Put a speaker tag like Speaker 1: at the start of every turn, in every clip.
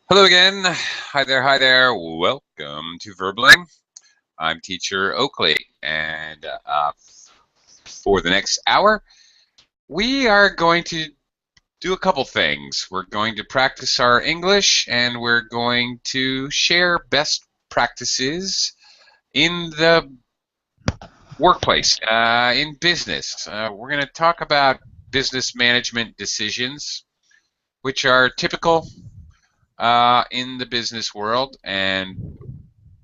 Speaker 1: Hello again. Hi there, hi there. Welcome to Verbling. I'm teacher Oakley, and for the next hour, we are going to do a couple things. We're going to practice our English, and we're going to share best practices in the workplace, in business. We're going to talk about business management decisions, which are typical in the business world, and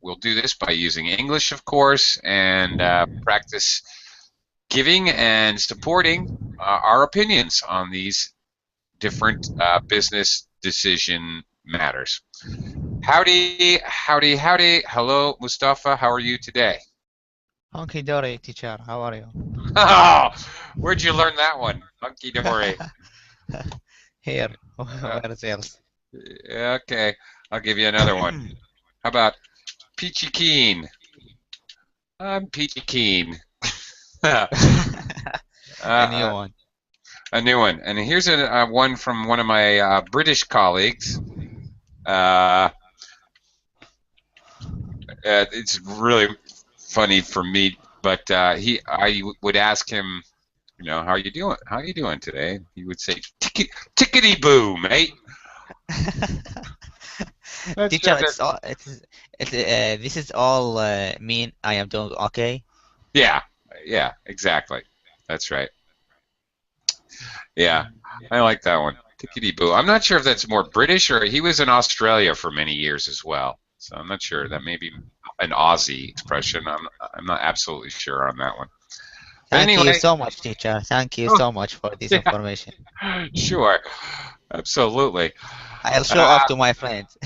Speaker 1: we'll do this by using English, of course, and practice giving and supporting our opinions on these different business decision matters. Howdy, howdy, howdy. Hello, Mustafa. How are you today?
Speaker 2: Hunky dory, teacher. How are you?
Speaker 1: Oh, where'd you learn that one? Hunky dory.
Speaker 2: Here.
Speaker 1: Uh,
Speaker 2: Where's else?
Speaker 1: okay, I'll give you another one. How about Peachy Keen? I'm Peachy Keen. uh,
Speaker 2: A new
Speaker 1: uh,
Speaker 2: one.
Speaker 1: A new one, and here's one from one of my British colleagues. Uh, it's really funny for me, but I would ask him, how are you doing? How are you doing today? He would say, "Tickety boo, mate." That's
Speaker 2: Teacher,
Speaker 1: that,
Speaker 2: this is all mean I am doing okay.
Speaker 1: yeah, yeah, exactly. That's right. Yeah, I like that one. Tickety boo. I'm not sure if that's more British or he was in Australia for many years as well. So I'm not sure. That may be an Aussie expression. I'm not absolutely sure on that one. But
Speaker 2: Thank you
Speaker 1: anyway,
Speaker 2: so much, teacher. Thank you
Speaker 1: oh,
Speaker 2: so much for this
Speaker 1: yeah,
Speaker 2: information.
Speaker 1: sure. Absolutely.
Speaker 2: I'll show
Speaker 1: Uh,
Speaker 2: off to my friends.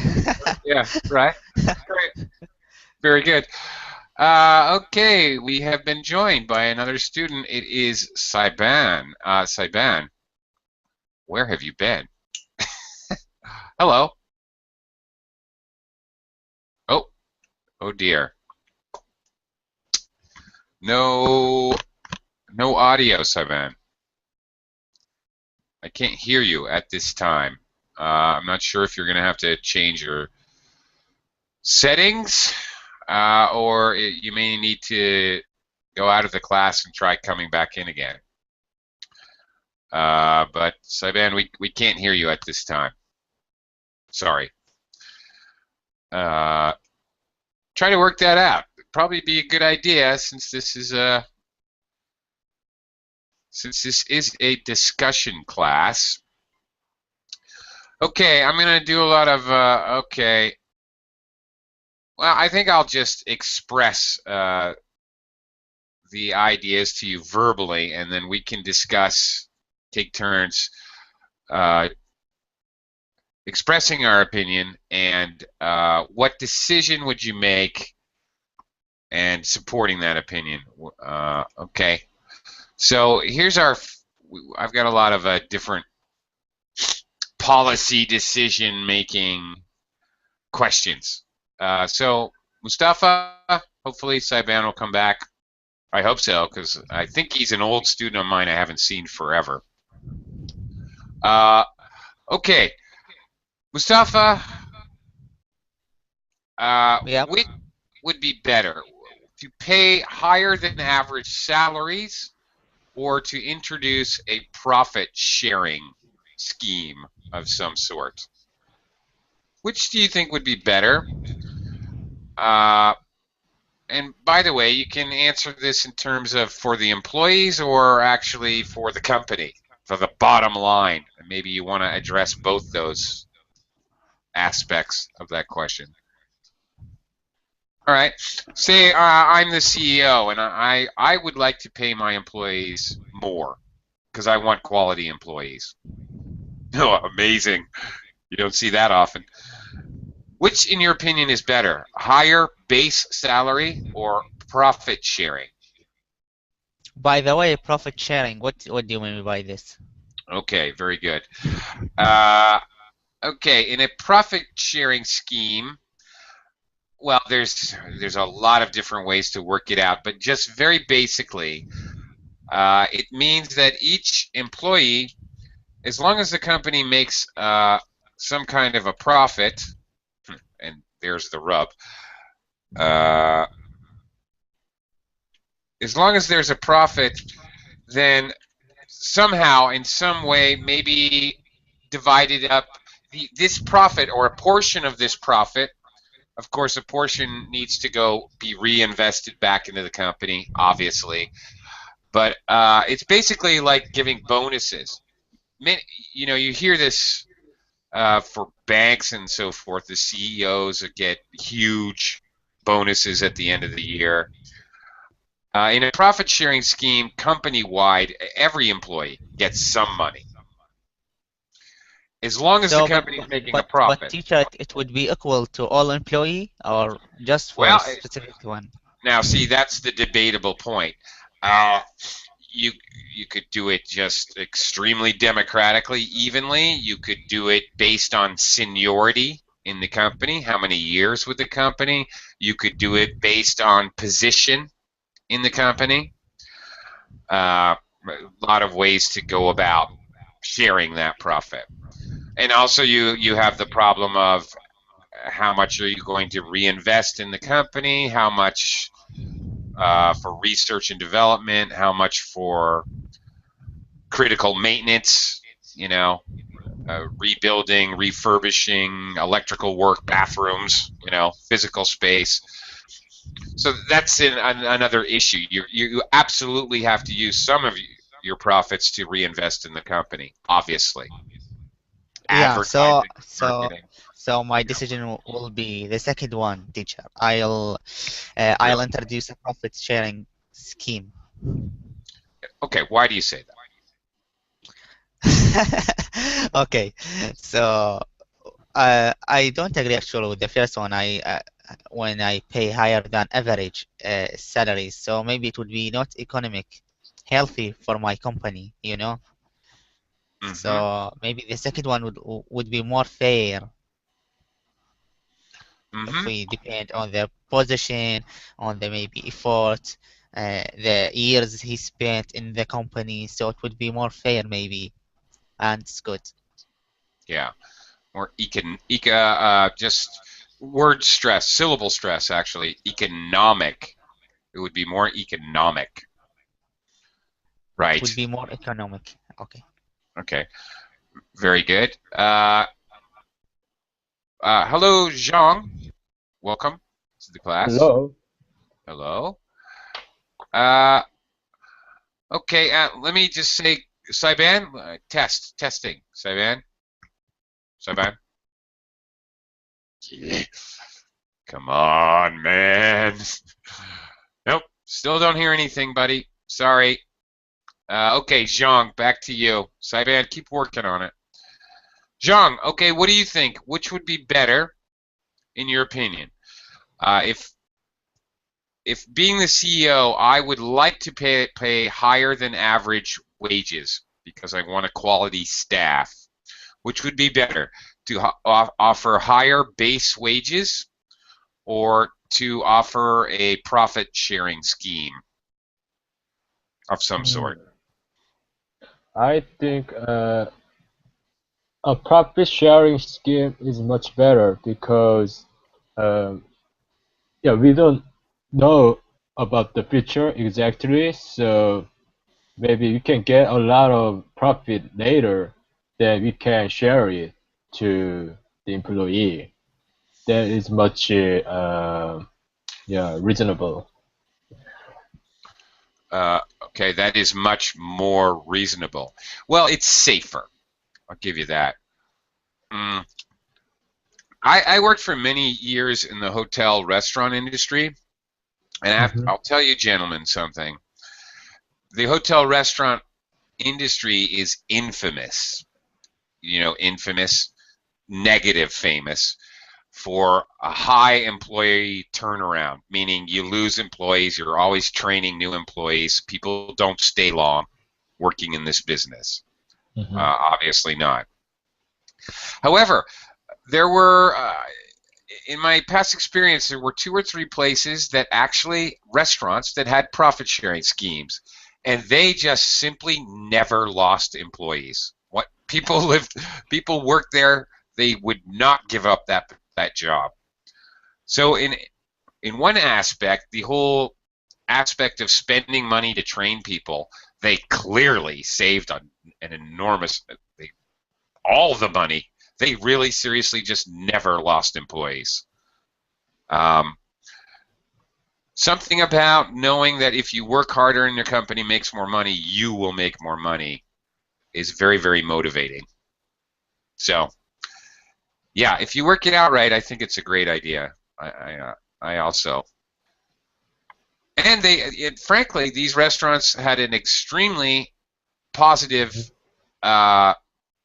Speaker 1: yeah, right. Great. Very good. Okay, we have been joined by another student. It is Saiban. Saiban, where have you been? Hello. Oh, oh dear. No, no audio, Saiban. I can't hear you at this time. I'm not sure if you're going to have to change your settings, or you may need to go out of the class and try coming back in again. But Saiban, we can't hear you at this time. Sorry. Uh, Try to work that out. Probably be a good idea since this is a discussion class. Okay, I'm gonna do a lot of okay. Well, I think I'll just express the ideas to you verbally, and then we can discuss, take turns uh, expressing our opinion, and what decision would you make, and supporting that opinion. Okay, so here's our. I've got a lot of different policy decision making questions. So Mustafa, hopefully Saiban will come back. I hope so, because I think he's an old student of mine I haven't seen forever. Uh, okay, Mustafa,
Speaker 2: Yep.
Speaker 1: which would be better, to pay higher than average salaries or to introduce a profit sharing scheme of some sort? Which do you think would be better? Uh, and by the way, you can answer this in terms of for the employees or actually for the company, for the bottom line. And maybe you want to address both those aspects of that question. All right. Say I'm the CEO and I would like to pay my employees more because I want quality employees. Oh, amazing. You don't see that often. Which, in your opinion, is better? Higher base salary or profit sharing?
Speaker 2: By the way, profit sharing. What do you mean by this?
Speaker 1: Okay, very good. Uh, okay, in a profit sharing scheme, well, there's a lot of different ways to work it out, but just very basically, it means that each employee, as long as the company makes some kind of a profit, and there's the rub. Uh, as long as there's a profit, then somehow, in some way, maybe divided up this profit or a portion of this profit. Of course, a portion needs to go be reinvested back into the company, obviously. But it's basically like giving bonuses. You hear this for banks and so forth. The CEOs get huge bonuses at the end of the year. In a profit sharing scheme, company wide, every employee gets some money as long as the
Speaker 2: So, but
Speaker 1: company is
Speaker 2: but
Speaker 1: making a
Speaker 2: but, but
Speaker 1: profit.
Speaker 2: teacher, it would be equal to all employee or just for a
Speaker 1: Well,
Speaker 2: specific one?
Speaker 1: now see, that's the debatable point. Uh, you you could do it just extremely democratically, evenly. You could do it based on seniority in the company, how many years with the company. You could do it based on position in the company. A lot of ways to go about sharing that profit. And also you have the problem of how much are you going to reinvest in the company, how much for research and development, how much for critical maintenance, rebuilding, refurbishing, electrical work, bathrooms, physical space. So that's another issue. You absolutely have to use some of your profits to reinvest in the company, obviously.
Speaker 2: Yeah, so
Speaker 1: Advertising,
Speaker 2: so
Speaker 1: marketing.
Speaker 2: so my
Speaker 1: You know.
Speaker 2: decision will be the second one, teacher. I'll
Speaker 1: Really?
Speaker 2: introduce a profit sharing scheme.
Speaker 1: Okay, why do you say that?
Speaker 2: Okay, so I don't agree actually with the first one. When I pay higher than average salaries, so maybe it would be not economic, healthy for my company, you know.
Speaker 1: Mm-hmm.
Speaker 2: So maybe the second one would be more fair if
Speaker 1: Mm-hmm.
Speaker 2: we depend on the position, on the maybe effort, the years he spent in the company. So it would be more fair maybe, and it's good.
Speaker 1: Yeah. Or just word stress, syllable stress, actually. Economic. It would be more economic.
Speaker 2: It would
Speaker 1: Right.
Speaker 2: be more economic. Okay.
Speaker 1: Okay. Very good. Hello, Zhang. Welcome to the class.
Speaker 3: Hello.
Speaker 1: Hello. Uh, okay. Let me just say, Saiban, testing. Saiban. Come on, man. Nope. Still don't hear anything, buddy. Sorry. Okay, Zhang, back to you. Saiban, keep working on it. Zhang, okay, what do you think? Which would be better, in your opinion? If being the CEO, I would like to pay higher than average wages because I want a quality staff. Which would be better, to offer higher base wages or to offer a profit sharing scheme of some
Speaker 3: Hmm.
Speaker 1: sort?
Speaker 3: I think a profit sharing scheme is much better because um, yeah, we don't know about the future exactly, so maybe we can get a lot of profit later that we can share it to the employee. That is much yeah, reasonable.
Speaker 1: Okay, that is much more reasonable. Well, it's safer. I'll give you that. Mm. I worked for many years in the hotel restaurant industry, and
Speaker 3: Hmm.
Speaker 1: I'll tell you, gentlemen, something. The hotel restaurant industry is infamous. Infamous, negative famous for a high employee turnaround, meaning you lose employees, you're always training new employees. People don't stay long working in this business.
Speaker 3: Hmm.
Speaker 1: Obviously not. However, there were, in my past experience, there were two or three places that actually, restaurants that had profit sharing schemes, and they just simply never lost employees. What people lived, people worked there they would not give up that job. So in one aspect, the whole aspect of spending money to train people, they clearly saved an enormous, all the money. They really seriously just never lost employees. Something about knowing that if you work harder and your company makes more money, you will make more money is very, very motivating. So, yeah, if you work it out right, I think it's a great idea. I also. And frankly, these restaurants had an extremely positive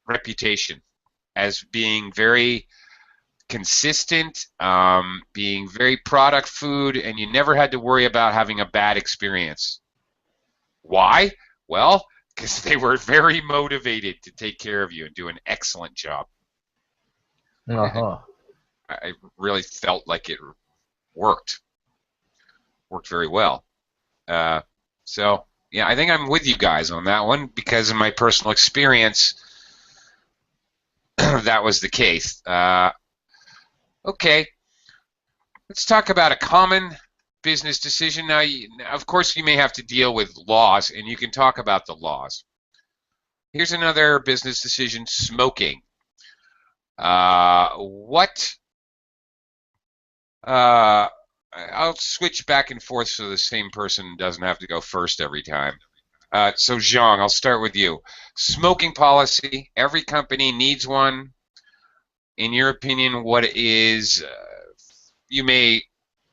Speaker 1: reputation as being very consistent, being very product food, and you never had to worry about having a bad experience. Why? Well, because they were very motivated to take care of you and do an excellent job.
Speaker 3: Uh-huh.
Speaker 1: I really felt like it worked very well. So yeah, I think I'm with you guys on that one because of my personal experience. That was the case. Okay, let's talk about a common business decision. Now, of course, you may have to deal with laws, and you can talk about the laws. Here's another business decision: smoking. I'll switch back and forth so the same person doesn't have to go first every time. So, Zhang, I'll start with you. Smoking policy. Every company needs one. In your opinion, what is? You may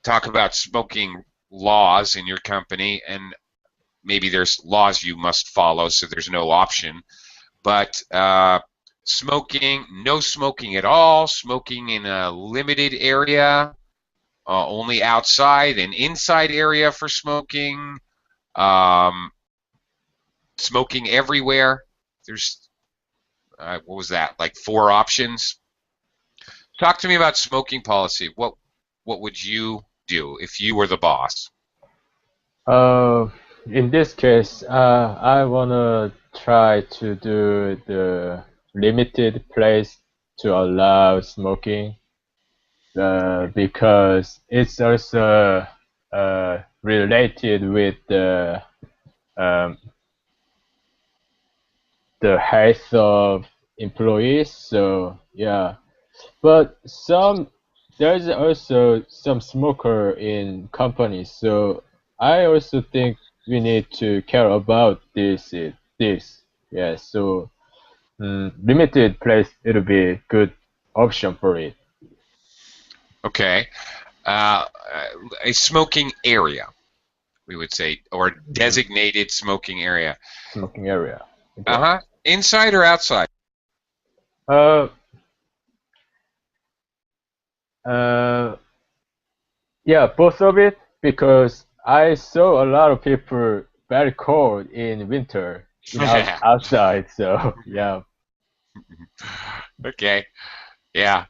Speaker 1: talk about smoking laws in your company, and maybe there's laws you must follow, so there's no option. But smoking, no smoking at all, smoking in a limited area, only outside and inside area for smoking, smoking everywhere. There's, what was that, like 4 options? Talk to me about smoking policy. What would you do if you were the boss?
Speaker 3: In this case, I wanna try to do the limited place to allow smoking, because it's also related with um, the health of employees. So yeah, but there's also some smoker in companies. So I also think we need to care about this. Yeah. So limited place, it'll be a good option for it.
Speaker 1: Okay. A smoking area, we would say, or designated smoking area.
Speaker 3: Smoking area.
Speaker 1: Okay. Inside or outside?
Speaker 3: Yeah, both of it, because I saw a lot of people very cold in winter outside. So yeah.
Speaker 1: Okay. Yeah.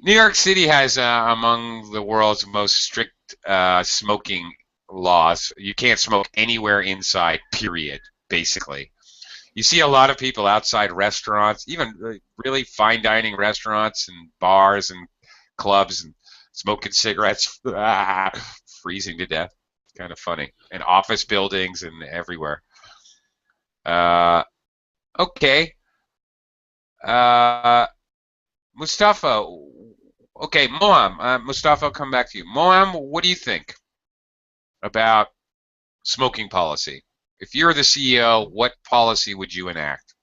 Speaker 1: New York City has among the world's most strict smoking laws. You can't smoke anywhere inside, period, basically. You see a lot of people outside restaurants, even really fine dining restaurants and bars and clubs, and smoking cigarettes, freezing to death. It's kind of funny. And office buildings and everywhere. Okay. Mustafa. Okay, Moam. Mustafa, I'll come back to you. Moam, what do you think about smoking policy? If you're the CEO, what policy would you enact?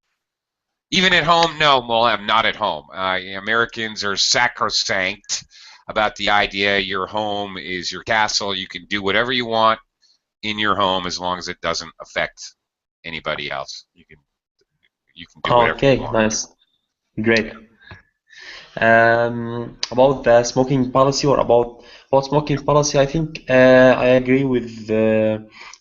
Speaker 1: Even at home? No, Moam, not at home. Americans are sacrosanct about the idea your home is your castle. You can do whatever you want in your home as long as it doesn't affect anybody else. You can do whatever you want.
Speaker 4: Okay, nice. Great. About the smoking policy or about smoking policy, I think I agree with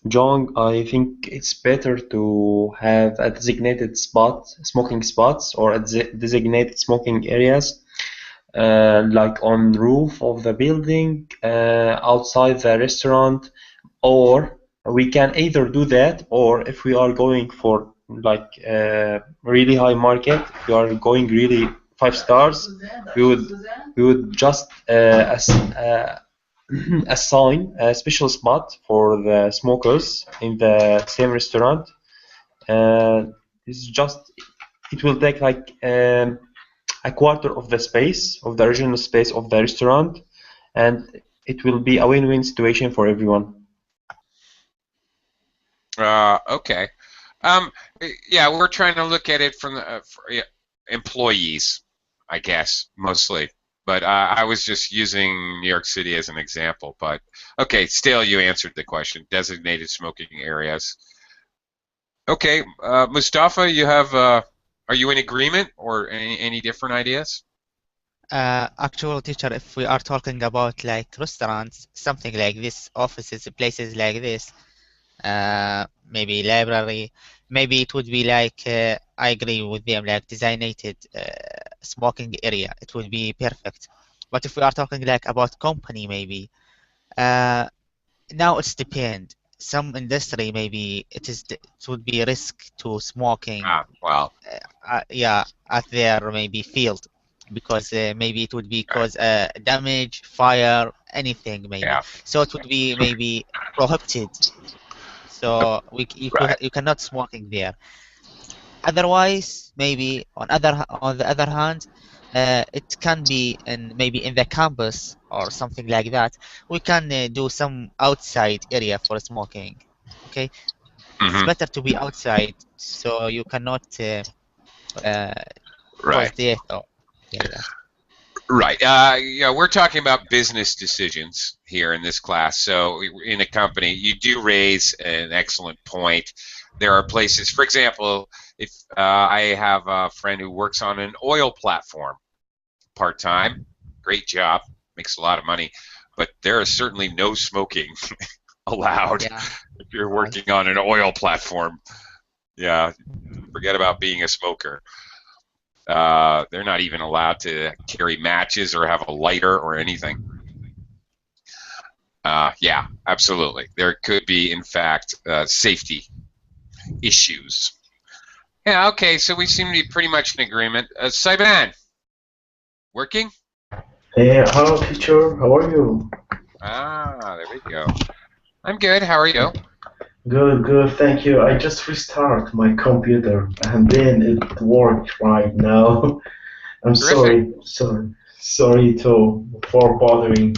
Speaker 4: John. I think it's better to have a designated smoking spots, or a designated smoking areas, like on roof of the building, outside the restaurant, or we can either do that, or if we are going for like really high market, if we are going really 5 stars, we would just assign a special spot for the smokers in the same restaurant. It's just it will take like a quarter of the space of the original space of the restaurant, and it will be a win-win situation for everyone.
Speaker 1: Okay. Yeah, we're trying to look at it from the employees, I guess, mostly. But I was just using New York City as an example. But okay, still, you answered the question. Designated smoking areas. Okay, Mustafa, you have. Are you in agreement or any different ideas?
Speaker 2: Actual teacher, if we are talking about like restaurants, something like this, offices, places like this, maybe library, maybe it would be like, I agree with them, like designated smoking area. It would be perfect. But if we are talking like about company, maybe, uh, now it's depend. Some industry, maybe it would be risk to smoking,
Speaker 1: Well,
Speaker 2: yeah, at their maybe field, because maybe it would be
Speaker 1: right.
Speaker 2: cause damage, fire, anything maybe.
Speaker 1: Yeah,
Speaker 2: So it would be maybe prohibited. So
Speaker 1: right.
Speaker 2: you cannot smoking there. Otherwise, maybe on the other hand, it can be in maybe in the campus or something like that. We can do some outside area for smoking. Okay, it's
Speaker 1: Hmm.
Speaker 2: better to be outside, so you cannot uh, cause
Speaker 1: Right.
Speaker 2: death or like that.
Speaker 1: Right. Yeah, we're talking about business decisions here in this class. So in a company, you do raise an excellent point. There are places, for example, if I have a friend who works on an oil platform part-time, great job, makes a lot of money, but there is certainly no smoking allowed
Speaker 2: Yeah,
Speaker 1: if you're
Speaker 2: right.
Speaker 1: working on an oil platform. Yeah, forget about being a smoker. They're not even allowed to carry matches or have a lighter or anything. Yeah, absolutely. There could be, in fact, safety issues. Yeah, okay, so we seem to be pretty much in agreement. Saiban, working?
Speaker 5: Hey, hello teacher, how are you?
Speaker 1: There we go. I'm good. How are you?
Speaker 5: Good, good, thank you. I just restart my computer and then it worked right now. I'm
Speaker 1: Terrific.
Speaker 5: sorry to for bothering.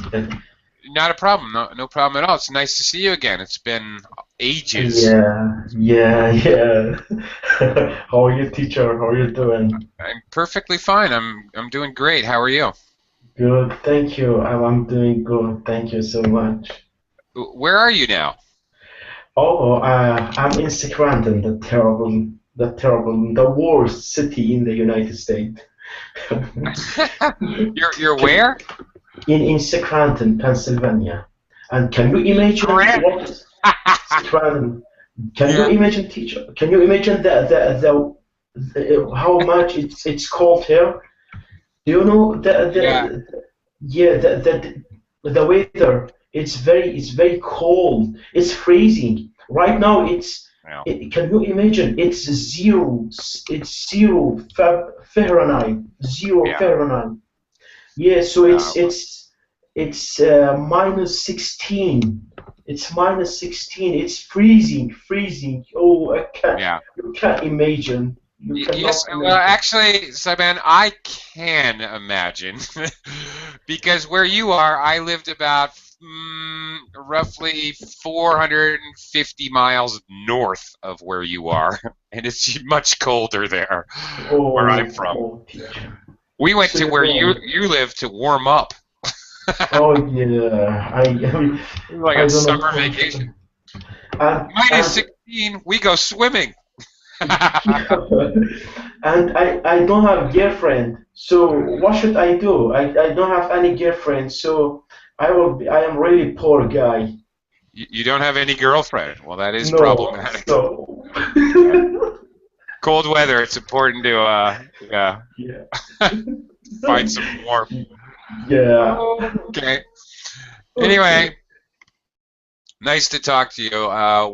Speaker 1: Not a problem. No problem at all. It's nice to see you again. It's been ages.
Speaker 5: Yeah. How are you, teacher? How are you doing?
Speaker 1: I'm perfectly fine. I'm doing great. How are you?
Speaker 5: Good, thank you. I'm doing good. Thank you so much.
Speaker 1: Where are you now?
Speaker 5: Oh, I'm in Scranton, the worst city in the United States.
Speaker 1: You're
Speaker 5: Can,
Speaker 1: where?
Speaker 5: in Scranton, Pennsylvania. And can you imagine
Speaker 1: Grant.
Speaker 5: what Scranton? Can you
Speaker 1: Yeah.
Speaker 5: imagine, teacher? Can you imagine the how much it's cold here? Do you know
Speaker 1: Yeah.
Speaker 5: yeah the weather? It's very cold. It's freezing. Right now
Speaker 1: Well,
Speaker 5: can you imagine? It's zero Fahrenheit. Zero
Speaker 1: yeah.
Speaker 5: Fahrenheit. Yeah, so
Speaker 1: Uh,
Speaker 5: it's minus 16. It's minus 16. It's freezing. Oh,
Speaker 1: yeah.
Speaker 5: you can't imagine. You cannot
Speaker 1: Yes, well,
Speaker 5: imagine.
Speaker 1: actually, Saiban, I can imagine because where you are, I lived about roughly 450 miles north of where you are, and it's much colder there, where I'm from.
Speaker 5: Oh, teacher.
Speaker 1: We went
Speaker 5: So
Speaker 1: to
Speaker 5: you
Speaker 1: where
Speaker 5: know.
Speaker 1: you live to warm up.
Speaker 5: Oh yeah.
Speaker 1: Like
Speaker 5: I
Speaker 1: a
Speaker 5: don't know
Speaker 1: summer
Speaker 5: how
Speaker 1: vacation.
Speaker 5: to. And
Speaker 1: Minus
Speaker 5: and
Speaker 1: 16, we go swimming.
Speaker 5: and I don't have girlfriend. So what should I do? I don't have any girlfriend. So I am really poor guy.
Speaker 1: You don't have any girlfriend. Well, that is
Speaker 5: No.
Speaker 1: problematic.
Speaker 5: So
Speaker 1: Yeah. Cold weather, it's important to yeah,
Speaker 5: yeah.
Speaker 1: find some warmth.
Speaker 5: Yeah.
Speaker 1: Okay.
Speaker 5: Okay.
Speaker 1: Anyway, nice to talk to you.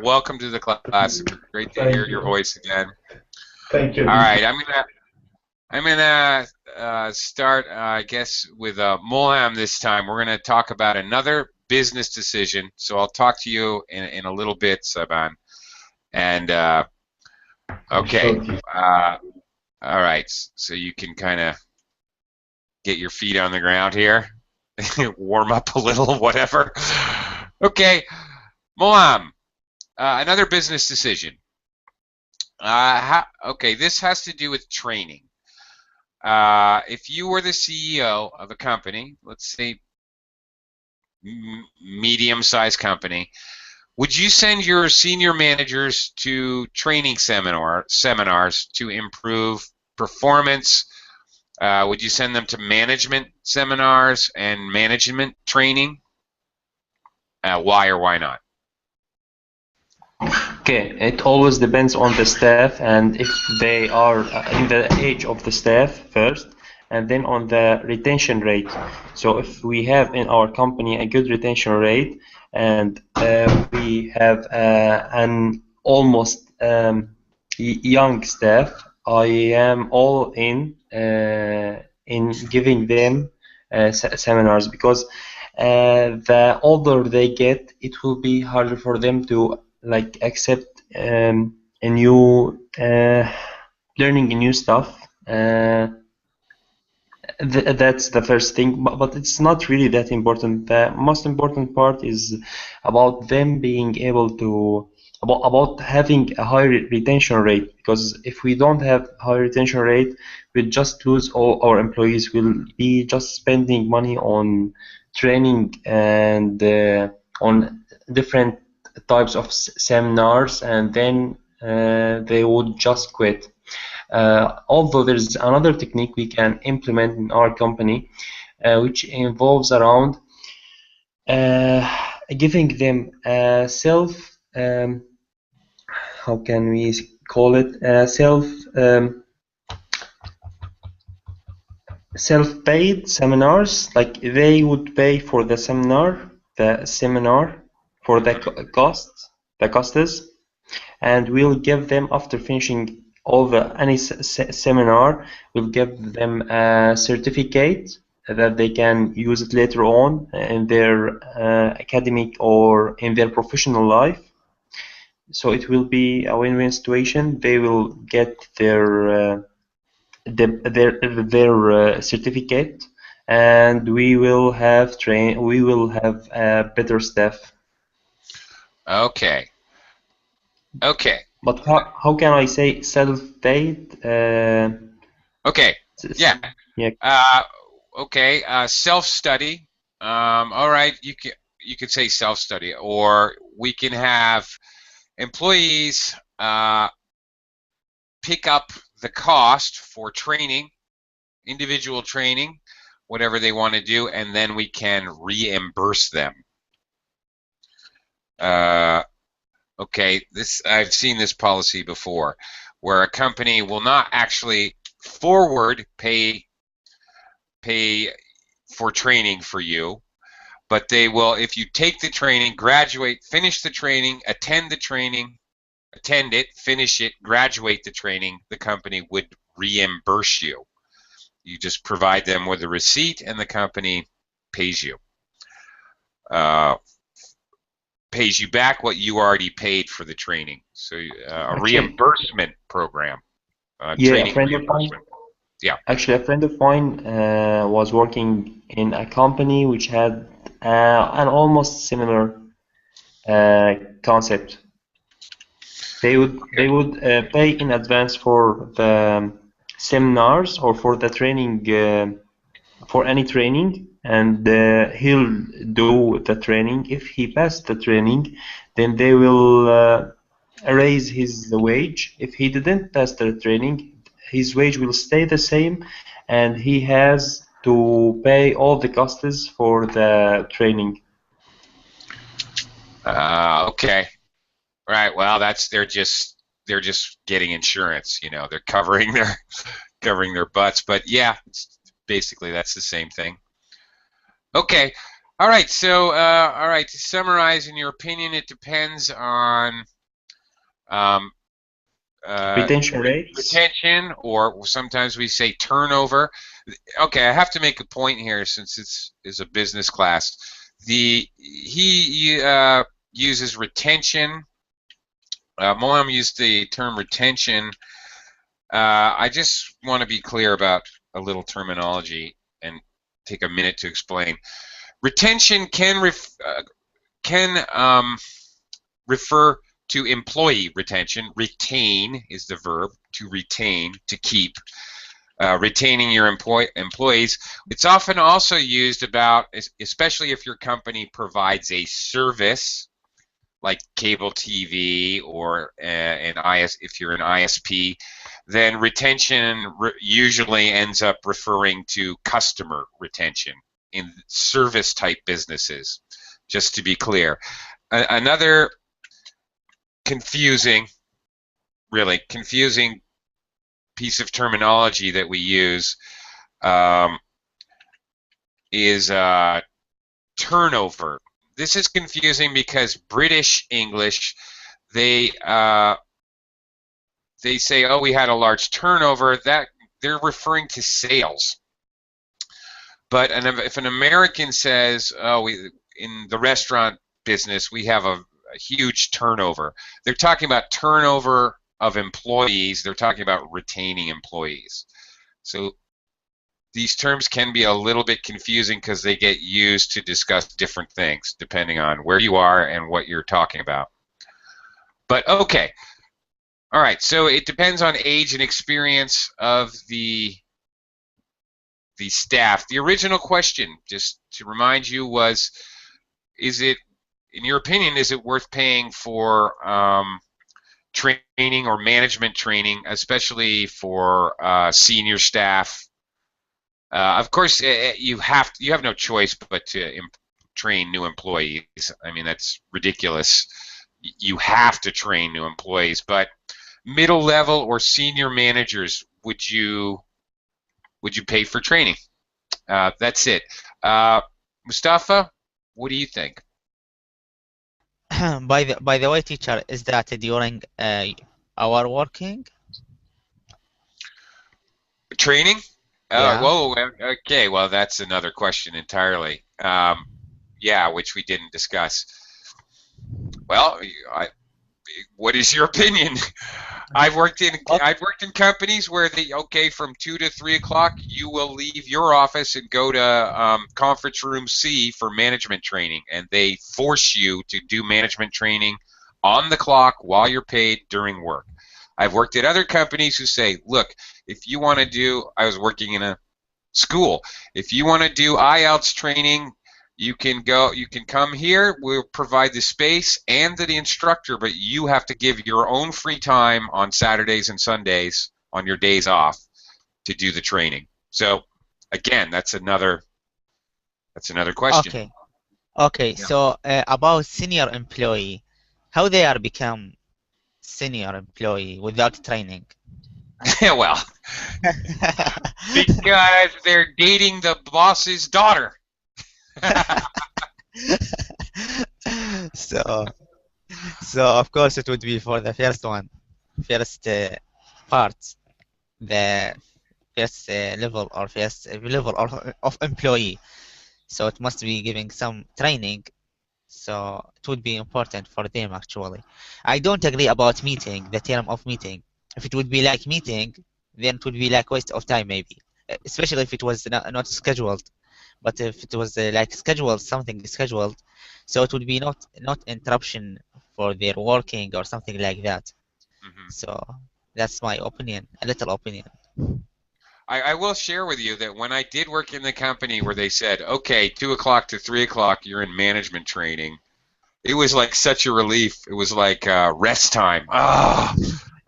Speaker 1: Welcome to the class. Great to hear
Speaker 5: Thank
Speaker 1: your
Speaker 5: you.
Speaker 1: voice again.
Speaker 5: Thank you,
Speaker 1: All right,
Speaker 5: teacher.
Speaker 1: I'm gonna start, I guess, with Molam this time. We're gonna talk about another business decision. So I'll talk to you in a little bit, Saban. And okay,
Speaker 5: Okay.
Speaker 1: all right. So you can kind of get your feet on the ground here, warm up a little, whatever. Okay, Molam, another business decision. Okay, this has to do with training. If you were the CEO of a company, let's say medium-sized company, would you send your senior managers to training seminars to improve performance? Would you send them to management seminars and management training? Why or why not?
Speaker 4: Okay, it always depends on the staff and if they are in the age of the staff first, and then on the retention rate. So if we have in our company a good retention rate and we have an almost young staff, I am all in giving them seminars, because the older they get, it will be harder for them to like accept a new learning new stuff. That's the first thing, but it's not really that important. The most important part is about them being able to about having a high retention rate, because if we don't have high retention rate, we'll just lose all our employees. We'll be just spending money on training and on different types of seminars, and then they would just quit. Although there's another technique we can implement in our company, which involves around giving them how can we call it, self-paid seminars. Like they would pay for the seminar for the costs, and we'll give them, after finishing all the any seminar, we'll give them a certificate that they can use it later on in their academic or in their professional life. So it will be a win-win situation. They will get their certificate, and we will have better staff.
Speaker 1: Okay. Okay.
Speaker 4: But how can I say self-paid?
Speaker 1: Okay. Yeah.
Speaker 4: Yeah.
Speaker 1: Okay. Self-study. All right. You could say self-study, or we can have employees pick up the cost for training, individual training, whatever they want to do, and then we can reimburse them. Okay, I've seen this policy before, where a company will not actually forward pay for training for you, but they will, if you take the training, graduate, finish the training, attend it, finish it, graduate the training, the company would reimburse you. You just provide them with a receipt, and the company pays you. Pays you back what you already paid for the training. So a reimbursement program. Training reimbursement. Yeah.
Speaker 4: Actually, a friend of mine was working in a company which had an almost similar concept. They would pay in advance for the seminars or for the training, for any training, and he'll do the training. If he passed the training, then they will raise his wage. If he didn't pass the training, his wage will stay the same, and he has to pay all the costs for the training.
Speaker 1: Okay. Right. Well, they're just getting insurance. They're covering their butts. But yeah, basically that's the same thing. Okay. All right. So all right. To summarize, in your opinion, it depends on
Speaker 4: Retention rates.
Speaker 1: retention, or sometimes we say turnover. Okay, I have to make a point here since it's a business class. He uses retention. Moam used the term retention. I just want to be clear about a little terminology and take a minute to explain. Retention can refer to employee retention. Retain is the verb, to retain, to keep. Retaining your employees. It's often also used about, especially if your company provides a service like cable TV or if you're an ISP, then retention usually ends up referring to customer retention in service type businesses, just to be clear. Another really confusing piece of terminology that we use is turnover. This is confusing because British English, they say, oh, we had a large turnover. That they're referring to sales. But if an American says, oh, in the restaurant business we have a huge turnover, they're talking about turnover of employees. They're talking about retaining employees. So these terms can be a little bit confusing because they get used to discuss different things depending on where you are and what you're talking about. But okay, all right, so it depends on age and experience of the staff. The original question, just to remind you, was, is it, in your opinion, is it worth paying for training or management training, especially for senior staff? Of course, you have no choice but to train new employees. I mean, that's ridiculous. You have to train new employees, but middle level or senior managers, would you pay for training? That's it. Mustafa, what do you think?
Speaker 2: By the way, teacher, is that during our working?
Speaker 1: Training?
Speaker 2: Yeah.
Speaker 1: Whoa, okay, well, that's another question entirely. Yeah, which we didn't discuss. Well, what is your opinion? I've worked in companies where from 2 to 3 o'clock you will leave your office and go to conference room C for management training, and they force you to do management training on the clock while you're paid during work. I've worked at other companies who say, look, if you want to do, I was working in a school, if you want to do IELTS training, you can come here, we'll provide the space and the instructor, but you have to give your own free time on Saturdays and Sundays on your days off to do the training. So again, that's another question.
Speaker 2: Okay.
Speaker 1: Yeah.
Speaker 2: So about senior employee, how they are become senior employee without training?
Speaker 1: Well, because they're dating the boss's daughter.
Speaker 2: So of course it would be for the first part, the first level of employee. So it must be giving some training. So it would be important for them actually. I don't agree about meeting, the term of meeting. If it would be like meeting, then it would be like waste of time maybe, especially if it was not scheduled. But if it was like scheduled, something scheduled, so it would be not interruption for their working or something like that.
Speaker 1: Mm-hmm.
Speaker 2: So that's my opinion, a little opinion.
Speaker 1: I will share with you that when I did work in the company where they said, okay, 2 o'clock to 3 o'clock, you're in management training, it was like such a relief. It was like rest time. I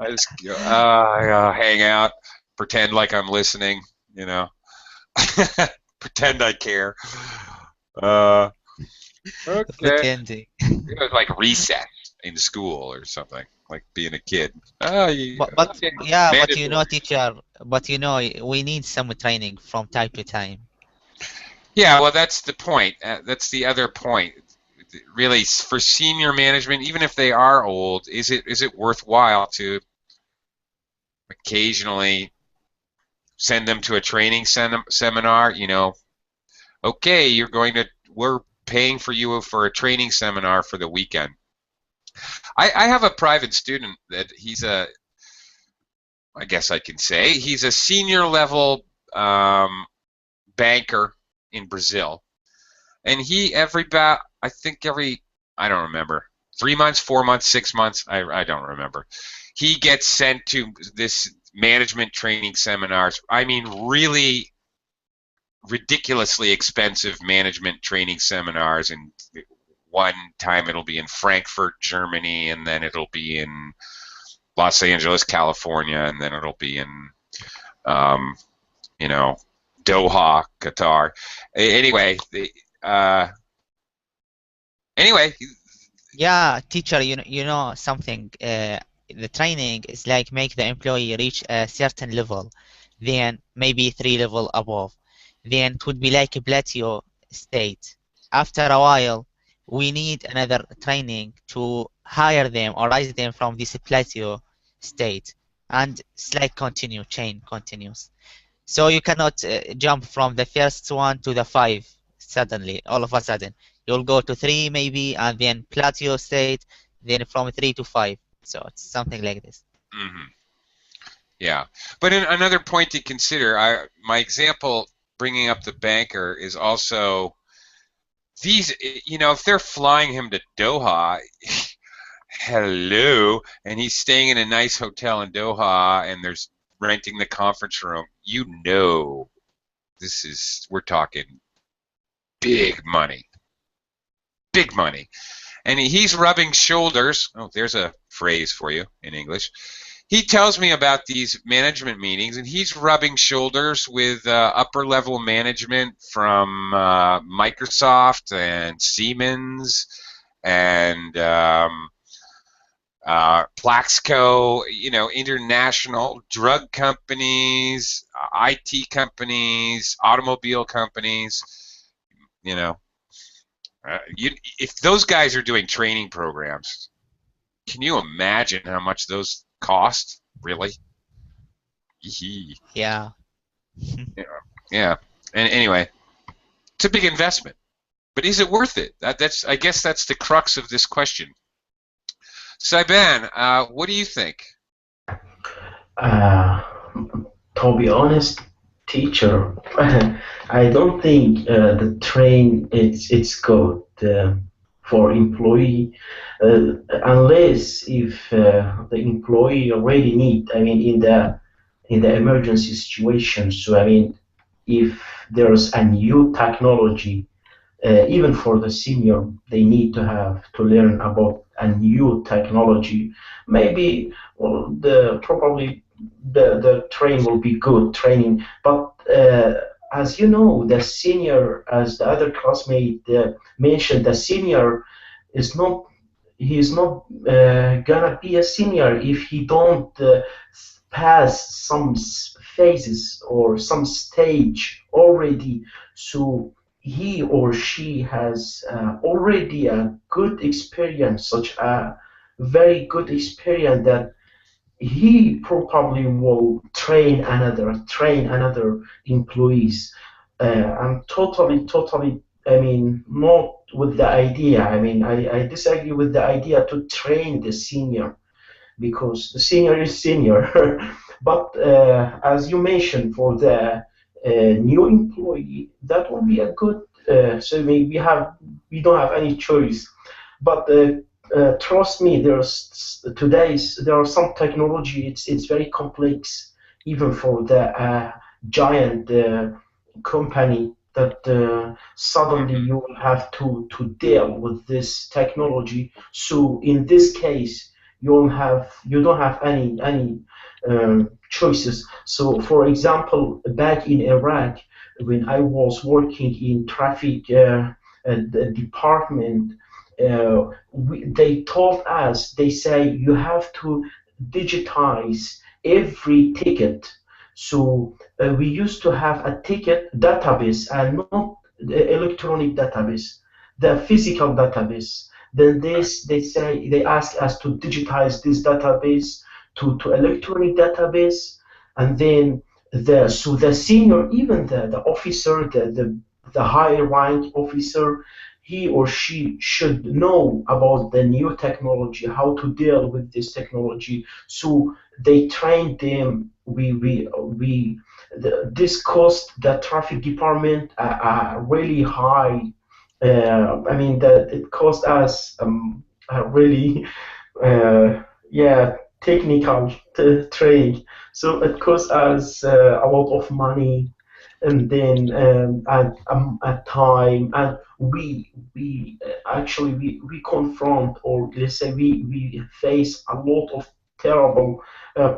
Speaker 1: just hang out, pretend like I'm listening, pretend I care. Okay.
Speaker 2: Pretending.
Speaker 1: It was like recess in school or something, like being a kid.
Speaker 2: But yeah, but
Speaker 1: mandatory.
Speaker 2: teacher, we need some training from time to time.
Speaker 1: Yeah, well, that's the point. That's the other point. Really, for senior management, even if they are old, is it worthwhile to occasionally send them to a training seminar. Okay, we're paying for you for a training seminar for the weekend. I have a private student that I guess I can say, he's a senior level banker in Brazil. And I don't remember, 3 months, 4 months, 6 months, I don't remember. He gets sent to this management training seminars. I mean, really ridiculously expensive management training seminars. And one time it'll be in Frankfurt, Germany, and then it'll be in Los Angeles, California, and then it'll be in, Doha, Qatar. Anyway, anyway.
Speaker 2: Yeah, teacher, you know something. The training is like make the employee reach a certain level, then maybe 3 level above. Then it would be like a plateau state. After a while, we need another training to hire them or raise them from this plateau state. And it's like chain continues. So you cannot jump from the first one to the 5 suddenly, all of a sudden. You'll go to 3 maybe, and then plateau state, then from 3 to 5. So it's something like this.
Speaker 1: Mm-hmm. Yeah, but another point to consider, my example bringing up the banker is also these, if they're flying him to Doha, hello, and he's staying in a nice hotel in Doha, and there's renting the conference room, we're talking big money. Big money. And he's rubbing shoulders. Oh, there's a phrase for you in English. He tells me about these management meetings, and he's rubbing shoulders with upper level management from Microsoft and Siemens and Plaxco, international drug companies, IT companies, automobile companies, if those guys are doing training programs, can you imagine how much those cost? Really?
Speaker 2: Yeah.
Speaker 1: Yeah. And anyway, it's a big investment, but is it worth it? I guess that's the crux of this question. Saiban, what do you think?
Speaker 5: To be honest, teacher, I don't think the train it's good for employee unless if the employee already need. I mean, in the emergency situation. So I mean, if there's a new technology, even for the senior, they need to have to learn about a new technology. Maybe well, the train will be good training, but as you know, the senior, as the other classmate mentioned, the senior is not he's not gonna be a senior if he don't pass some phases or some stage already. So he or she has already a good experience, such a very good experience that he probably will train another employees. I'm totally, I mean, not with the idea. I mean, I disagree with the idea to train the senior because the senior is senior. But as you mentioned, for the new employee, that will be a good. So we don't have any choice. But trust me, there are some technology. It's very complex, even for the giant company that suddenly you will have to deal with this technology. So in this case, you don't have any choices. So for example, back in Iraq, when I was working in traffic department, they told us, they say you have to digitize every ticket. So we used to have a ticket database and not the electronic database, the physical database. Then they ask us to digitize this database to electronic database, and then the senior, even the officer, the high rank officer, he or she should know about the new technology, how to deal with this technology. So they train them. This cost the traffic department a really high. I mean that it cost us a really yeah, technical trade. So it costs us a lot of money, and then at time, and we confront, or let's say we face a lot of terrible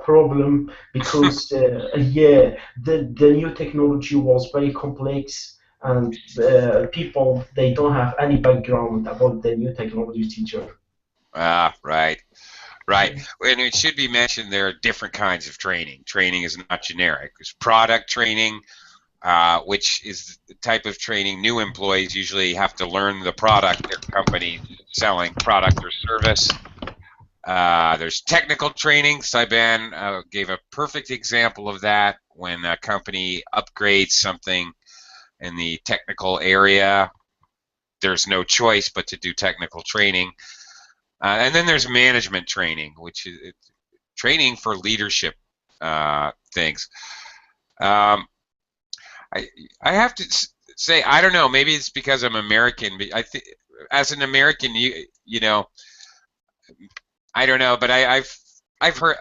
Speaker 5: problem, because yeah, the new technology was very complex, and people, they don't have any background about the new technology, teacher.
Speaker 1: Ah, right. Right. And it should be mentioned there are different kinds of training. Training is not generic. There's product training, which is the type of training new employees usually have to learn the product their company selling, product or service. There's technical training. Saiban gave a perfect example of that when a company upgrades something in the technical area. There's no choice but to do technical training. And then there's management training, which is training for leadership things. I I have to say, I don't know. Maybe it's because I'm American. But I think as an American, you know, I don't know. But I've heard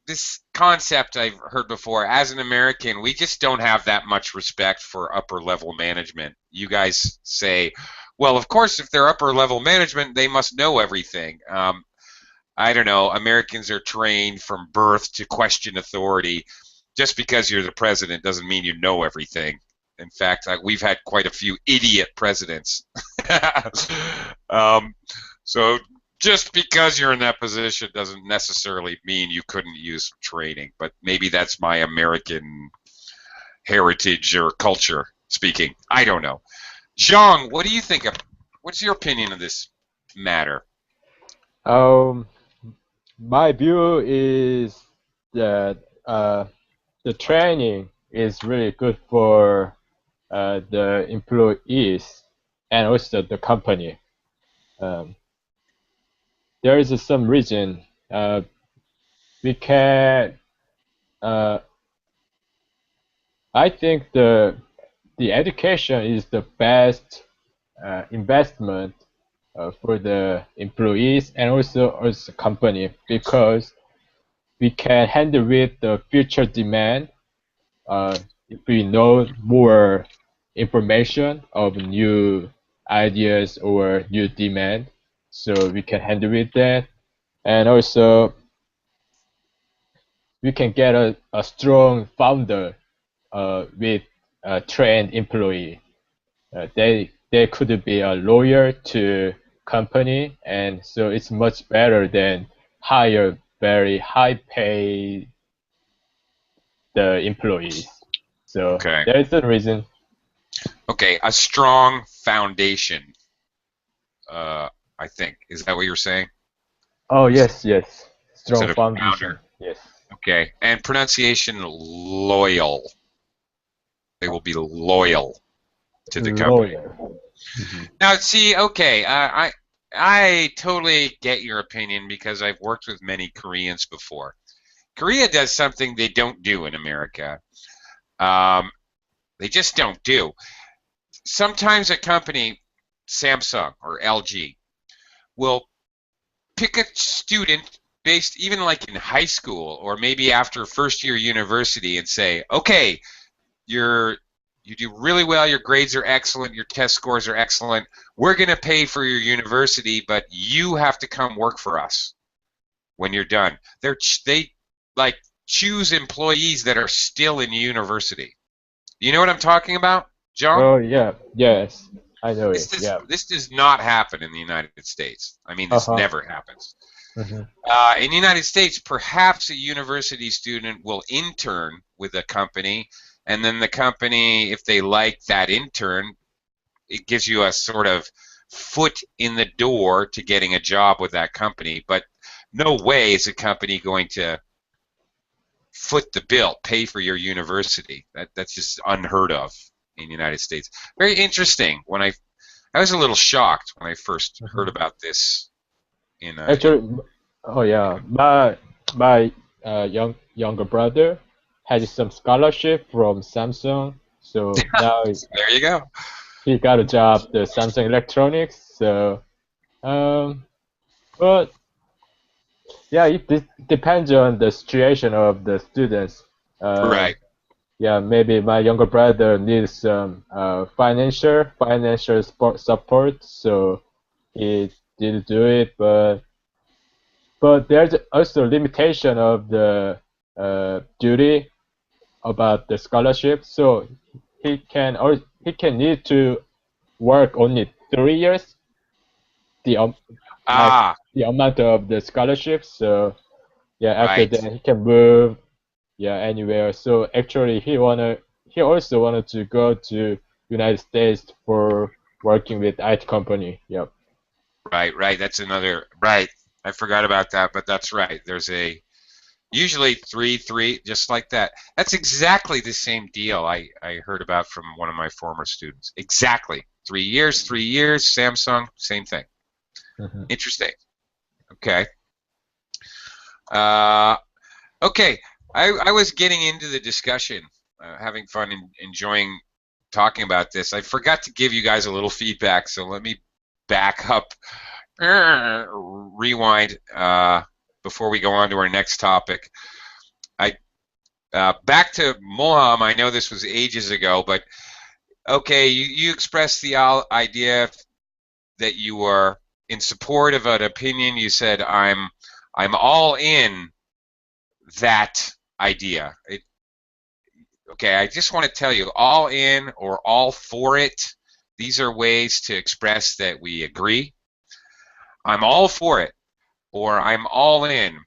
Speaker 1: this concept. I've heard before. As an American, we just don't have that much respect for upper level management. You guys say, well, of course, if they're upper level management, they must know everything. I don't know. Americans are trained from birth to question authority. Just because you're the president doesn't mean you know everything. In fact, we've had quite a few idiot presidents. So just because you're in that position doesn't necessarily mean you couldn't use some training. But maybe that's my American heritage or culture speaking. I don't know. Zhang, what do you think of? What's your opinion of this matter?
Speaker 3: Um, my view is that the training is really good for the employees and also the company. Um, there is some reason we can. Uh, I think the education is the best investment for the employees and also as a company, because we can handle with the future demand if we know more information of new ideas or new demand, so we can handle with that. And also we can get a strong founder with a trained employee. They could be a lawyer to company, and so it's much better than hire very high pay the employees. So
Speaker 1: Okay.
Speaker 3: there is a reason.
Speaker 1: Okay, a strong foundation. I think is that what you're saying?
Speaker 3: Oh yes, yes, strong
Speaker 1: Instead of
Speaker 3: foundation.
Speaker 1: founder.
Speaker 3: Yes.
Speaker 1: Okay, and pronunciation loyal. They will be loyal to the company.
Speaker 3: Lawyer. Mhm.
Speaker 1: Now, see, okay, I totally get your opinion because I've worked with many Koreans before. Korea does something they don't do in America. They just don't do. Sometimes a company, Samsung or LG, will pick a student based even like in high school or maybe after first year university and say, okay, you do really well, your grades are excellent, your test scores are excellent, we're going to pay for your university, but you have to come work for us when you're done. They like choose employees that are still in university. You know what I'm talking about, John?
Speaker 3: Oh yeah, yes, I know it. Yeah.
Speaker 1: This does not happen in the United States. I mean, this
Speaker 3: Uh-huh.
Speaker 1: never happens.
Speaker 3: Mhm.
Speaker 1: In the United States, perhaps a university student will intern with a company, and then the company, if they like that intern, it gives you a sort of foot in the door to getting a job with that company. But no way is a company going to foot the bill, pay for your university. That's just unheard of in the United States. Very interesting. When I was a little shocked when I first heard
Speaker 3: Mhm.
Speaker 1: about this
Speaker 3: Actually, oh yeah, my younger brother had some scholarship from Samsung, so now
Speaker 1: there you go.
Speaker 3: he got a job the Samsung Electronics. So um, but yeah, it depends on the situation of the students.
Speaker 1: Right,
Speaker 3: Yeah, maybe my younger brother needs some financial support, so he didn't do it. But there's also limitation of the duty about the scholarship, so he can need to work only 3 years, the max
Speaker 1: ah,
Speaker 3: the amount of the scholarship. So yeah, after
Speaker 1: right,
Speaker 3: that he can move, yeah, anywhere. So actually he also wanted to go to United States for working with IT company. Yep.
Speaker 1: right. That's another right. I forgot about that, but that's right. There's a usually three, just like that. That's exactly the same deal I heard about from one of my former students. Exactly. 3 years, 3 years, Samsung, same thing.
Speaker 3: Mhm.
Speaker 1: Interesting. Okay. Uh, okay. I was getting into the discussion, having fun and enjoying talking about this. I forgot to give you guys a little feedback, so let me back up, rewind before we go on to our next topic. I back to Moham. I know this was ages ago, but okay, you expressed the idea that you were in support of an opinion. You said I'm all in that idea. Okay, I just want to tell you, all in or all for it. These are ways to express that we agree. I'm all for it, or I'm all in,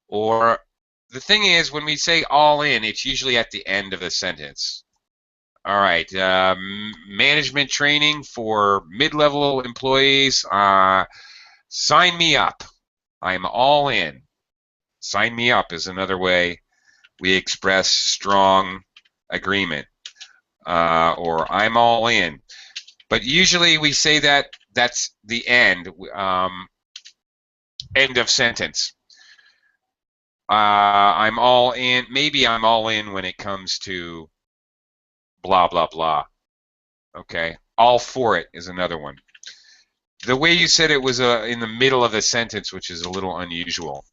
Speaker 1: or the thing is, when we say all in, it's usually at the end of a sentence. All right, management training for mid-level employees. Sign me up. I'm all in. Sign me up is another way we express strong agreement, or I'm all in. But usually we say that's the end, end of sentence. I'm all in. Maybe I'm all in when it comes to blah blah blah. Okay, all for it is another one. The way you said it was in the middle of a sentence, which is a little unusual.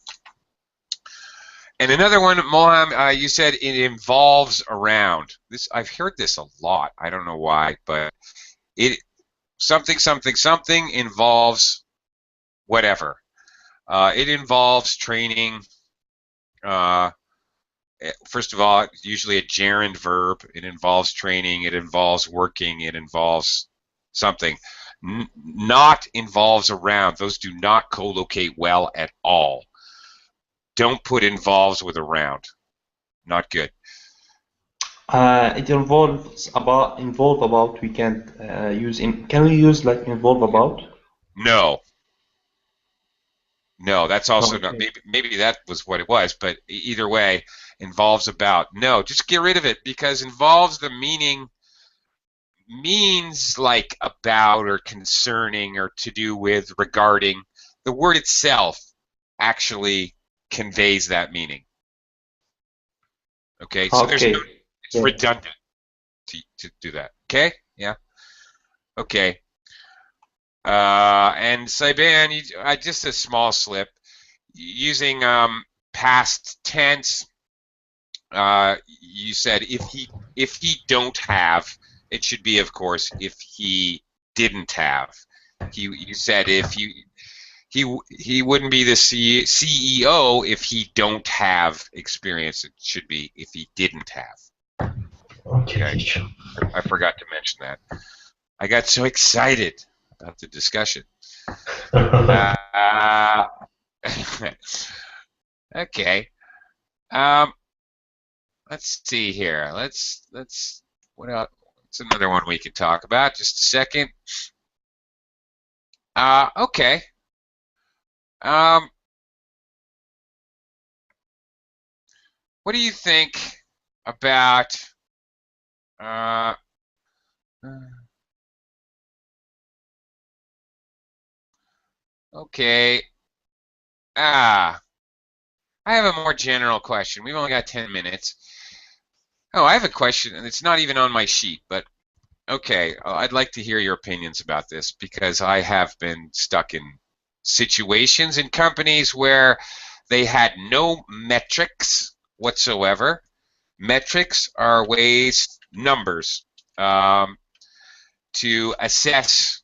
Speaker 1: And another one, Moham, you said it involves around. This I've heard this a lot. I don't know why, but it something involves whatever. It involves training. Uh, First of all, usually a gerund verb. It involves training. It involves working. It involves something. Not involves around. Those do not co-locate well at all. Don't put involves with around. Not good.
Speaker 4: It involve about we can't use in. Can we use like involve about?
Speaker 1: No. No, that's also not.
Speaker 4: Okay.
Speaker 1: Maybe that was what it was, but either way, involves about. No, just get rid of it because involves the meaning means like about or concerning or to do with regarding. The word itself actually conveys that meaning. Okay, so there's no,
Speaker 4: Okay.
Speaker 1: it's
Speaker 4: Yeah.
Speaker 1: redundant to do that. Okay, yeah, okay. And Saiban, just a small slip using past tense. You said if he don't have, it should be of course if he didn't have. You said if he wouldn't be the CEO if he don't have experience. It should be if he didn't have.
Speaker 5: Okay,
Speaker 1: Okay,
Speaker 5: teacher.
Speaker 1: I forgot to mention that. I got so excited about the discussion. Uh, okay. Um, let's see here. Let's what else? What's another one we could talk about? Just a second. Okay. Um, what do you think about uh, okay. I have a more general question. We've only got 10 minutes. Oh, I have a question, and it's not even on my sheet, but okay, I'd like to hear your opinions about this because I have been stuck in situations in companies where they had no metrics whatsoever. Metrics are ways, numbers, to assess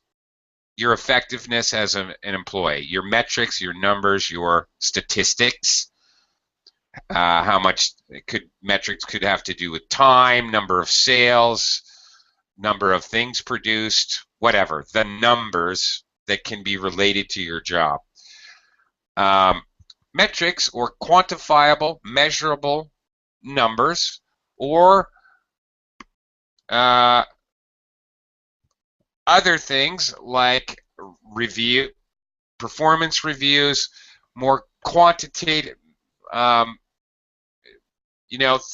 Speaker 1: your effectiveness as an employee. Your metrics, your numbers, your statistics. How much metrics could have to do with time, number of sales, number of things produced, whatever, the numbers that can be related to your job. Metrics or quantifiable, measurable numbers, or other things like performance reviews, more quantitative,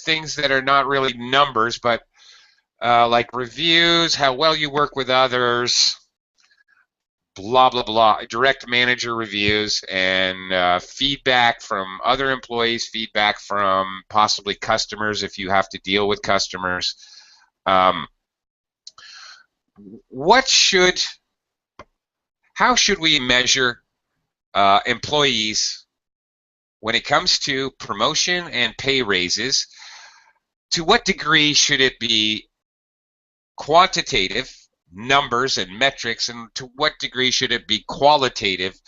Speaker 1: things that are not really numbers, but like reviews, how well you work with others, blah, blah, blah, direct manager reviews, and feedback from other employees, feedback from possibly customers if you have to deal with customers. How should we measure employees when it comes to promotion and pay raises? To what degree should it be quantitative, numbers and metrics, and to what degree should it be qualitative,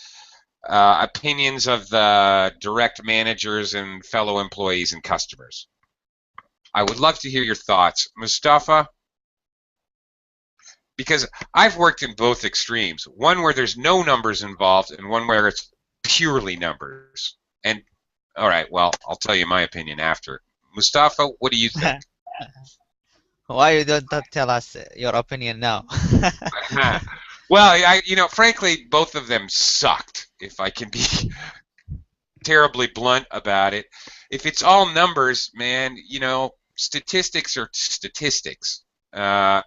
Speaker 1: opinions of the direct managers and fellow employees and customers? I would love to hear your thoughts. Mustafa? Because I've worked in both extremes, one where there's no numbers involved and one where it's purely numbers. And all right, well, I'll tell you my opinion after. Mustafa, what do you think?
Speaker 2: Why you don't tell us your opinion now?
Speaker 1: Well, frankly, both of them sucked, if I can be terribly blunt about it. If it's all numbers, man, statistics are statistics. Being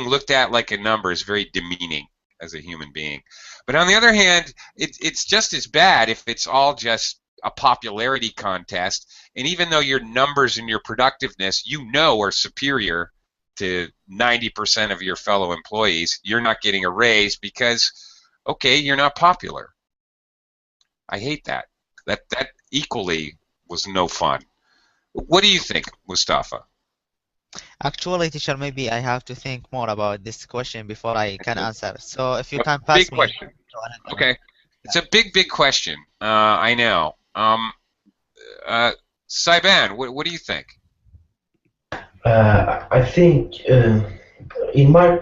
Speaker 1: looked at like a number is very demeaning as a human being. But on the other hand, it's just as bad if it's all just a popularity contest, and even though your numbers and your productiveness are superior to 90% of your fellow employees, you're not getting a raise because, okay, you're not popular. I hate that. That equally was no fun. What do you think, Mustafa?
Speaker 2: Actually, teacher, maybe I have to think more about this question before I can answer. So if you can
Speaker 1: Big
Speaker 2: pass me
Speaker 1: question.
Speaker 2: to another.
Speaker 1: Okay, it's a big question. I know. Saiban, what do you think?
Speaker 5: I think, in my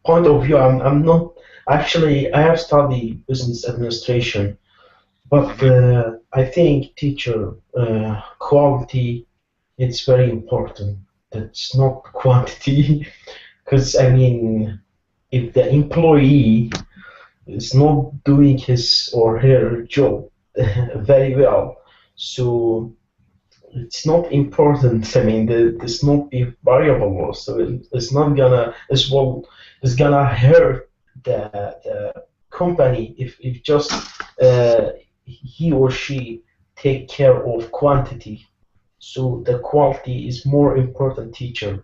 Speaker 5: point of view, I'm not actually. I have studied business administration, but I think teacher quality it's very important. That's not quantity, because I mean, if the employee is not doing his or her job very well, so it's not important. I mean, this not be variable, so it's not gonna it's gonna hurt the company if just he or she take care of quantity. So the quality is more important, teacher.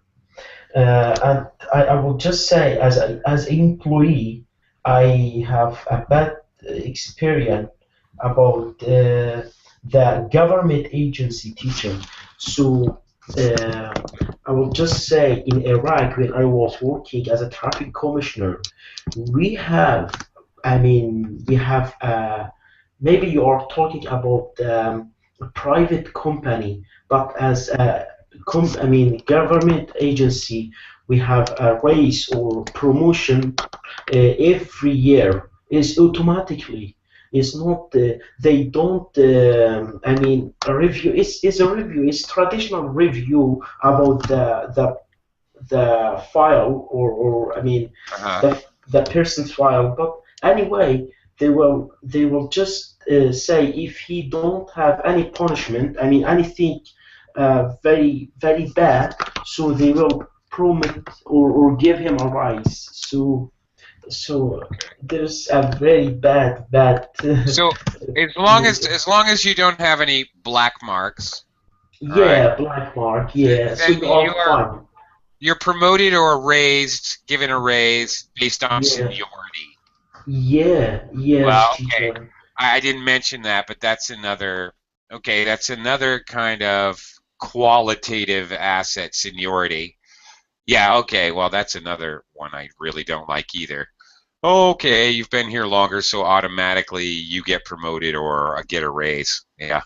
Speaker 5: And I will just say, as an employee, I have a bad experience about the government agency teacher. So I will just say, in Iraq, when I was working as a traffic commissioner, we have, I mean, we have, maybe you are talking about a private company, but as a I mean, government agency, we have a raise or promotion every year. Is automatically. It's not. They don't. I mean, a review is a review. It's traditional review about the file or I mean
Speaker 1: Uh-huh.
Speaker 5: the person's file. But anyway, they will just say if he don't have any punishment, I mean anything very very bad, so they will promote or give him a rise. So there's a very bad
Speaker 1: So as long as you don't have any black marks, all right,
Speaker 5: yeah, black mark, yeah, so
Speaker 1: then
Speaker 5: you are fine.
Speaker 1: you're promoted or raised, given a raise based on
Speaker 5: Yeah,
Speaker 1: seniority.
Speaker 5: yeah, yes,
Speaker 1: Well, okay,
Speaker 5: teacher.
Speaker 1: I didn't mention that, but that's another kind of qualitative asset, seniority. Yeah, okay, well, that's another one I really don't like either. Okay, you've been here longer, so automatically you get promoted or get a raise. Yeah,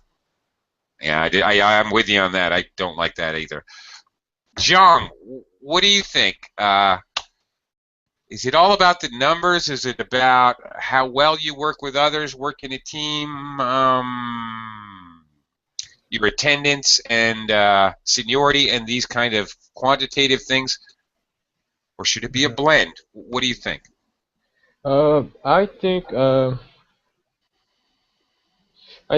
Speaker 1: yeah, I'm with you on that. I don't like that either. John, what do you think? Is it all about the numbers? Is it about how well you work with others, work in a team, your attendance and seniority, and these kind of quantitative things? Or should it be a blend? What do you think?
Speaker 3: I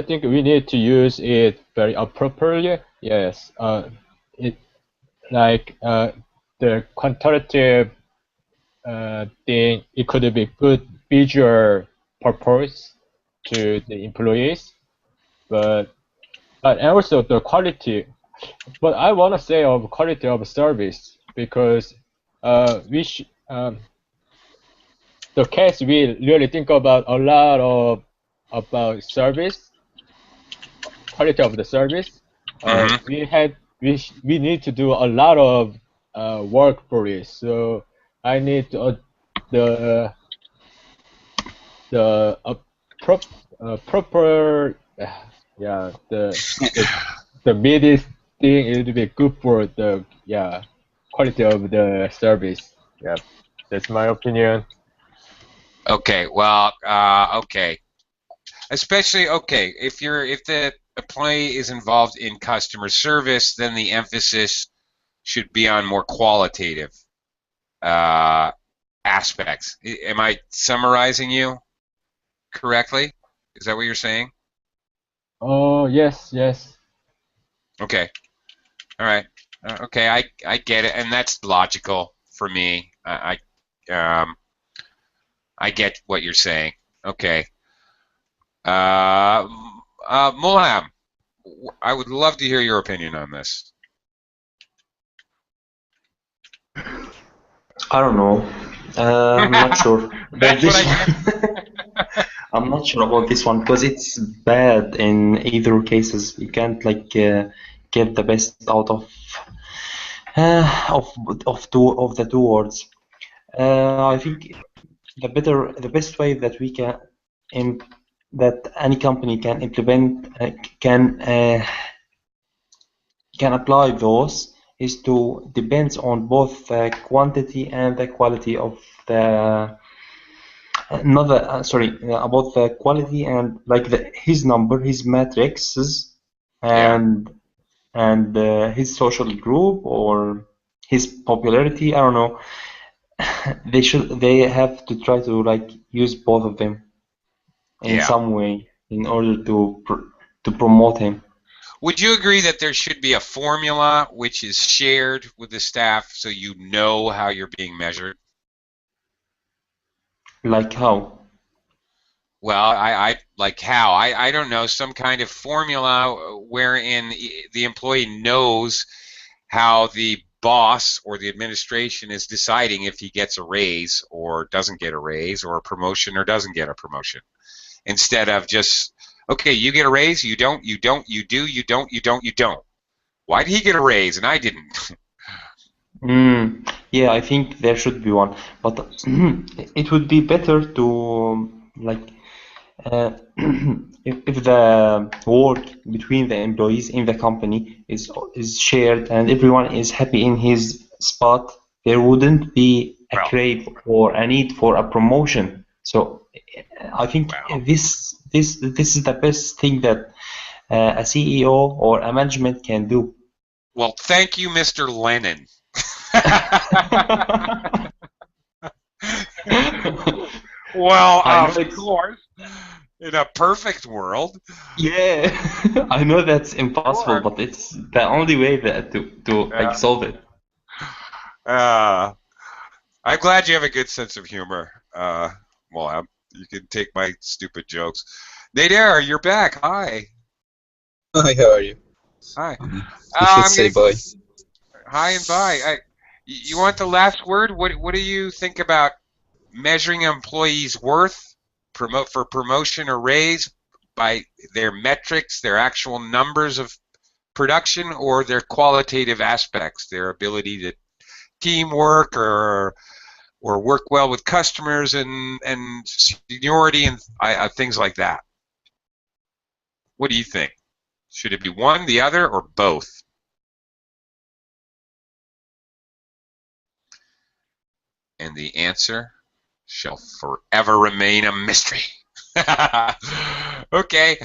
Speaker 3: think we need to use it very appropriately. Yes. It like the quantitative thing. It could be good visual purpose to the employees, but and also the quality. But I want to say of quality of service because we the case we really think about a lot of about service, quality of the service.
Speaker 1: Mm-hmm.
Speaker 3: We need to do a lot of work for it. So I need the the proper yeah the mid thing. It will be good for the quality of the service. Yeah, that's my opinion.
Speaker 1: Okay, well, okay. Especially, okay, if the employee is involved in customer service, then the emphasis should be on more qualitative uh, aspects. Am I summarizing you correctly? Is that what you're saying?
Speaker 3: Oh yes, yes.
Speaker 1: Okay, all right. Okay, I get it, and that's logical for me. I get what you're saying. Okay. Uh, Mulham, I would love to hear your opinion on this.
Speaker 4: I don't know. I'm not sure about
Speaker 1: That's what
Speaker 4: this
Speaker 1: I get.
Speaker 4: one. I'm not sure about this one because it's bad in either cases. You can't like get the best out of of the two words. I think the best way that we can im that any company can implement can apply those is to depends on both the quantity and the quality of the not the sorry about the quality and like his number, his matrices,
Speaker 1: Yeah,
Speaker 4: and his social group or his popularity. I don't know. They have to try to like use both of them in
Speaker 1: yeah.
Speaker 4: some way in order to promote him.
Speaker 1: Would you agree that there should be a formula which is shared with the staff so you know how you're being measured?
Speaker 4: Like how?
Speaker 1: Well, I like how. I don't know, some kind of formula wherein the employee knows how the boss or the administration is deciding if he gets a raise or doesn't get a raise or a promotion or doesn't get a promotion. Instead of just, okay, you get a raise, you don't, you don't, you do, you don't, you don't, you don't. Why did he get a raise and I didn't?
Speaker 4: Yeah, I think there should be one, but it would be better to like if the work between the employees in the company is shared and everyone is happy in his spot, there wouldn't be a
Speaker 1: Well,
Speaker 4: crave or a need for a promotion. So I think
Speaker 1: well,
Speaker 4: this is the best thing that a CEO or a management can do.
Speaker 1: well, thank you, Mr. Lennon. Well,
Speaker 4: I know
Speaker 1: of
Speaker 4: it's
Speaker 1: course. In a perfect world.
Speaker 4: Yeah, I know that's impossible,
Speaker 1: Sure.
Speaker 4: but it's the only way that to like
Speaker 1: Yeah.
Speaker 4: solve it.
Speaker 1: I'm glad you have a good sense of humor. Well, you can take my stupid jokes. Nader, you're back. Hi.
Speaker 6: Hi, how are you?
Speaker 1: Hi.
Speaker 6: You should
Speaker 1: I'm
Speaker 6: say
Speaker 1: gonna
Speaker 6: bye.
Speaker 1: hi and bye. You want the last word? What do you think about measuring an employee's worth, for promotion or raise by their metrics, their actual numbers of production, or their qualitative aspects, their ability to teamwork or work well with customers and seniority and things like that? What do you think? Should it be one, the other, or both? And the answer shall forever remain a mystery. Okay,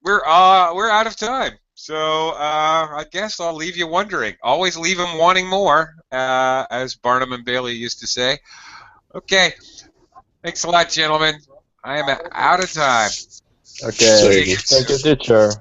Speaker 1: we're out of time, so I guess I'll leave you wondering. Always leave them wanting more, as Barnum and Bailey used to say. Okay, thanks a lot, gentlemen. I am out of time.
Speaker 3: Okay.
Speaker 6: Very
Speaker 1: See you
Speaker 6: good.
Speaker 1: again
Speaker 3: Thank you,
Speaker 1: soon.
Speaker 3: teacher.